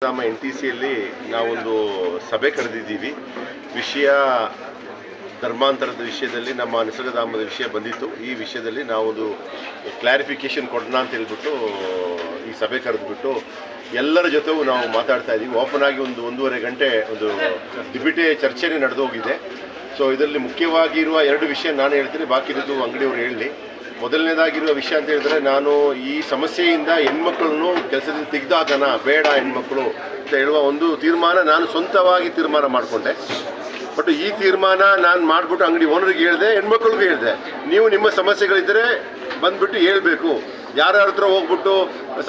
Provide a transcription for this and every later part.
ನಿಸರ್ಗಧಾಮ NTCಯಲ್ಲಿ ನಾವೊಂದು ಸಭೆ ಕರೆದಿದ್ದೀವಿ. ವಿಷಯ ಧರ್ಮಾಂತರದ ವಿಷಯದಲ್ಲಿ ನಮ್ಮ ನಿಸರ್ಗಧಾಮದ ವಿಷಯ ಬಂದಿತ್ತು. ಈ ವಿಷಯದಲ್ಲಿ ನಾವೊಂದು ಕ್ಲಾರಿಫಿಕೇಷನ್ ಕೊಡೋಣ ಅಂತ ಹೇಳ್ಬಿಟ್ಟು ಈ ಸಭೆ ಕರೆದುಬಿಟ್ಟು ಎಲ್ಲರ ಜೊತೆಗೂ ನಾವು ಮಾತಾಡ್ತಾ ಇದ್ದೀವಿ. ಓಪನ್ ಆಗಿ ಒಂದೂವರೆ ಗಂಟೆ ಒಂದು ಡಿಬೇಟೇ ಚರ್ಚೆನೇ ನಡೆದೋಗಿದೆ. ಸೊ ಇದರಲ್ಲಿ ಮುಖ್ಯವಾಗಿರುವ 2 ವಿಷಯ ನಾನು ಹೇಳ್ತೀನಿ, ಬಾಕಿದ್ದು ಅಂಗಡಿಯವರು ಹೇಳಲಿ. ಮೊದಲನೇದಾಗಿರುವ ವಿಷಯ ಅಂತ ಹೇಳಿದ್ರೆ, ನಾನು ಈ ಸಮಸ್ಯೆಯಿಂದ ಹೆಣ್ಮಕ್ಳನ್ನು ಕೆಲಸದಿಂದ ತೆಗೆದಾಕನ ಬೇಡ ಹೆಣ್ಮಕ್ಳು ಅಂತ ಹೇಳುವ ಒಂದು ತೀರ್ಮಾನ ನಾನು ಸ್ವಂತವಾಗಿ ತೀರ್ಮಾನ ಮಾಡಿಕೊಂಡೆ. ಬಟ್ ಈ ತೀರ್ಮಾನ ನಾನು ಮಾಡಿಬಿಟ್ಟು ಅಂಗಡಿ ಓನರ್ಗೆ ಹೇಳಿದೆ, ಹೆಣ್ಮಕ್ಳಿಗೂ ಹೇಳಿದೆ, ನೀವು ನಿಮ್ಮ ಸಮಸ್ಯೆಗಳಿದ್ದರೆ ಬಂದುಬಿಟ್ಟು ಹೇಳಬೇಕು. ಯಾರ ಹತ್ರ ಹೋಗ್ಬಿಟ್ಟು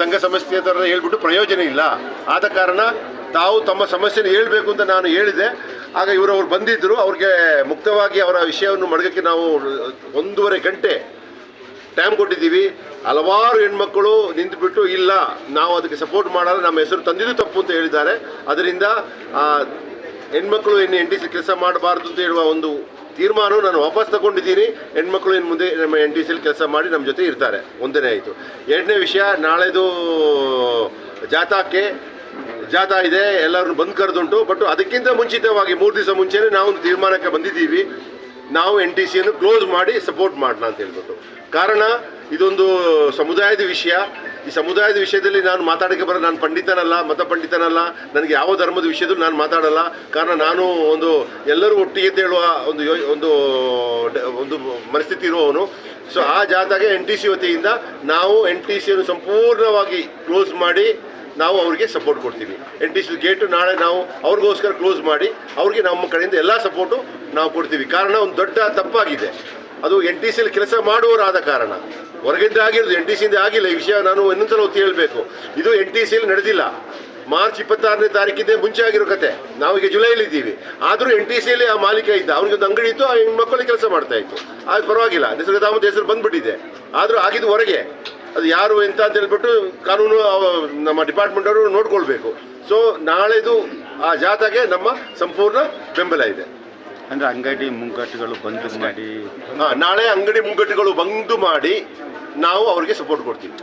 ಸಂಘ ಸಂಸ್ಥೆ ಥರ ಹೇಳ್ಬಿಟ್ಟು ಪ್ರಯೋಜನ ಇಲ್ಲ. ಆದ ಕಾರಣ ತಾವು ತಮ್ಮ ಸಮಸ್ಯೆನ ಹೇಳಬೇಕು ಅಂತ ನಾನು ಹೇಳಿದೆ. ಆಗ ಅವ್ರು ಬಂದಿದ್ದರು. ಅವ್ರಿಗೆ ಮುಕ್ತವಾಗಿ ಅವರ ವಿಷಯವನ್ನು ಮಡಗಕ್ಕೆ ನಾವು 1.5 ಗಂಟೆ ಟೈಮ್ ಕೊಟ್ಟಿದ್ದೀವಿ. ಹಲವಾರು ಹೆಣ್ಮಕ್ಕಳು ನಿಂತುಬಿಟ್ಟು ಇಲ್ಲ, ನಾವು ಅದಕ್ಕೆ ಸಪೋರ್ಟ್ ಮಾಡಲ್ಲ, ನಮ್ಮ ಹೆಸರು ತಂದಿದ್ದು ತಪ್ಪು ಅಂತ ಹೇಳಿದ್ದಾರೆ. ಅದರಿಂದ ಹೆಣ್ಮಕ್ಳು ಇನ್ನು NTC ಕೆಲಸ ಮಾಡಬಾರ್ದು ಅಂತ ಹೇಳುವ ಒಂದು ತೀರ್ಮಾನವು ನಾನು ವಾಪಸ್ ತಗೊಂಡಿದ್ದೀನಿ. ಹೆಣ್ಮಕ್ಳು ಇನ್ನು ಮುಂದೆ ನಮ್ಮ NTCಯಲ್ಲಿ ಕೆಲಸ ಮಾಡಿ ನಮ್ಮ ಜೊತೆ ಇರ್ತಾರೆ. ಒಂದನೇ ಆಯಿತು. ಎರಡನೇ ವಿಷಯ, ನಾಳೆದು ಜಾಥಾ ಇದೆ, ಎಲ್ಲರನ್ನು ಬಂದು ಕರೆದುಂಟು. ಬಟ್ ಅದಕ್ಕಿಂತ ಮುಂಚಿತವಾಗಿ 3 ದಿವಸ ಮುಂಚೆನೇ ನಾವು ಒಂದು ತೀರ್ಮಾನಕ್ಕೆ ಬಂದಿದ್ದೀವಿ, ನಾವು NTCಯನ್ನು ಕ್ಲೋಸ್ ಮಾಡಿ ಸಪೋರ್ಟ್ ಮಾಡೋಣ ಅಂತ ಹೇಳ್ಬಿಟ್ಟು. ಕಾರಣ ಇದೊಂದು ಸಮುದಾಯದ ವಿಷಯ. ಈ ಸಮುದಾಯದ ವಿಷಯದಲ್ಲಿ ನಾನು ಮಾತಾಡೋಕ್ಕೆ ಬರೋ, ನಾನು ಪಂಡಿತನಲ್ಲ, ಮತ ಪಂಡಿತನಲ್ಲ, ನನಗೆ ಯಾವ ಧರ್ಮದ ವಿಷಯದಲ್ಲಿ ನಾನು ಮಾತಾಡಲ್ಲ. ಕಾರಣ ನಾನು ಎಲ್ಲರೂ ಒಟ್ಟಿಗೆ ಅಂತ ಹೇಳುವ ಒಂದು ಮನಸ್ಥಿತಿ ಇರುವವನು. ಸೊ ಆ ಜಾಥಾಗೆ NTC ವತಿಯಿಂದ ನಾವು NTCಯನ್ನು ಸಂಪೂರ್ಣವಾಗಿ ಕ್ಲೋಸ್ ಮಾಡಿ ನಾವು ಅವರಿಗೆ ಸಪೋರ್ಟ್ ಕೊಡ್ತೀವಿ. NTC ಗೇಟು ನಾಳೆ ನಾವು ಅವ್ರಿಗೋಸ್ಕರ ಕ್ಲೋಸ್ ಮಾಡಿ ಅವ್ರಿಗೆ ನಮ್ಮ ಕಡೆಯಿಂದ ಎಲ್ಲ ಸಪೋರ್ಟು ನಾವು ಕೊಡ್ತೀವಿ. ಕಾರಣ ಒಂದು ದೊಡ್ಡ ತಪ್ಪಾಗಿದೆ, ಅದು NTCಯಲ್ಲಿ ಕೆಲಸ ಮಾಡುವವರಾದ ಕಾರಣ. ಹೊರಗಿಂದ ಆಗಿರೋದು, NTCಯಿಂದ ಆಗಿಲ್ಲ. ಈ ವಿಷಯ ನಾನು ಇನ್ನೊಂದ್ಸಲ ಒತ್ತಿ ಹೇಳಬೇಕು. ಇದು NTCಯಲ್ಲಿ ನಡೆದಿಲ್ಲ. ಮಾರ್ಚ್ 26ನೇ ತಾರೀಕಿಂದ ಮುಂಚೆ ಆಗಿರೋ ಕತೆ. ನಾವೀಗ ಜುಲೈಲಿದ್ದೀವಿ. ಆದರೂ NTCಯಲ್ಲಿ ಆ ಮಾಲೀಕ ಇದ್ದ, ಅವನಿಗೊಂದು ಅಂಗಡಿ ಇತ್ತು, ಆ ಹೆಣ್ಮಕ್ಕಳಿಗೆ ಕೆಲಸ ಮಾಡ್ತಾ ಇತ್ತು. ಅದು ಪರವಾಗಿಲ್ಲ, ನಿಸರ್ಗಧಾಮದ ಹೆಸರು ಬಂದುಬಿಟ್ಟಿದೆ. ಆದರೂ ಆಗಿದ್ದು ಹೊರಗೆ. ಅದು ಯಾರು ಎಂತ ಅಂತ ಹೇಳ್ಬಿಟ್ಟು ಕಾನೂನು ನಮ್ಮ ಡಿಪಾರ್ಟ್ಮೆಂಟ್ ಅವರು ನೋಡ್ಕೊಳ್ಬೇಕು. ಸೊ ನಾಳೆದು ಆ ಜಾಥಾಗೆ ನಮ್ಮ ಸಂಪೂರ್ಣ ಬೆಂಬಲ ಇದೆ. ಅಂದರೆ ಅಂಗಡಿ ಮುಂಗಟ್ಟುಗಳು ಬಂದ್ ಮಾಡಿ ನಾಳೆ ಅಂಗಡಿ ಮುಂಗಟ್ಟುಗಳು ಬಂದ್ ಮಾಡಿ ನಾವು ಅವರಿಗೆ ಸಪೋರ್ಟ್ ಕೊಡ್ತೀವಿ.